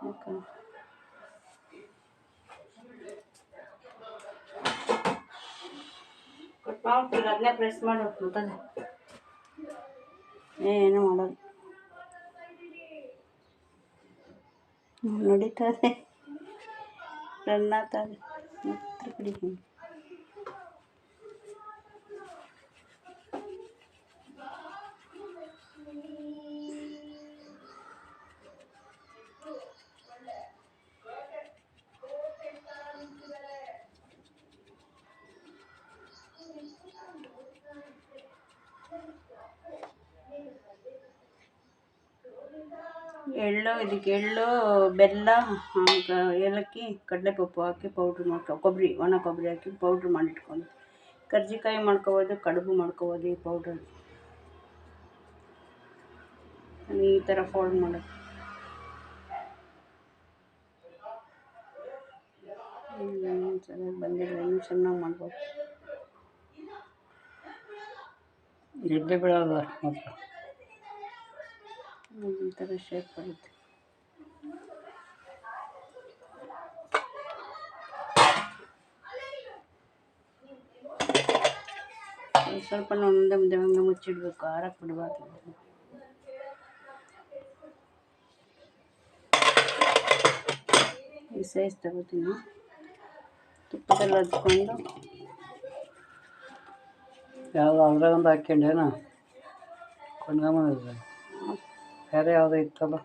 okay cut ಮಾಡ್ಬಿಟ್ಟು ಅದನ್ನೇ press ಮಾಡಿ ಹೋಗ್ತದೆ ಏನು ಮಾಡೋದು ನಡೀತದೆ ರನ್ ಆಗ್ತದೆ ಹತ್ರ ಕಡೆ ಎಳ್ಳು ಇದಕ್ಕೆ ಎಳ್ಳು ಬೆಲ್ಲ ಏಲಕ್ಕಿ ಕಡಲೆಪಪ್ಪು ಹಾಕಿ ಪೌಡ್ರ್ ಕೊಬ್ಬರಿ ಒಣ ಕೊಬ್ಬರಿ ಹಾಕಿ ಪೌಡ್ರ್ ಮಾಡಿಟ್ಕೊಂಡು ಕರ್ಜಿಕಾಯಿ ಮಾಡ್ಕೊಬೋದು ಕಡುಬು ಮಾಡ್ಕೊಬೋದು ಈ ಪೌಡ್ರ್ ಈ ಥರ ಫೋಲ್ಡ್ ಮಾಡೋದು ಚೆನ್ನಾಗಿ ಬಂದಿಲ್ಲ ಇನ್ನೂ ಚೆನ್ನಾಗಿ ಮಾಡ್ಬೋದು ಇಡ್ಲಿ ಬಿಡೋದು ಮಾತ್ರ ಈ ಥರ ಶೇಪ್ ಬರುತ್ತೆ ಸ್ವಲ್ಪ ಒಂದೇ ಮುಂದೆ ಹಂಗೆ ಮುಚ್ಚಿಡಬೇಕು ಆರಕ್ಕೆ ಬಿಡಬಾರ್ದು ಈ ಸೈಜ್ ತಗೋತೀನಿ ತುಪ್ಪದಲ್ಲಿ ಹಚ್ಕೊಂಡು ಯಾವುದು ಅದ್ರಾಗ ಒಂದು ಹಾಕ್ಯಂಡೇನ ಕೊಂಡ್ಕೊಂಬಂದಿದ್ದೆ ಬೇರೆ ಯಾವುದೋ ಇತ್ತಲ್ಲ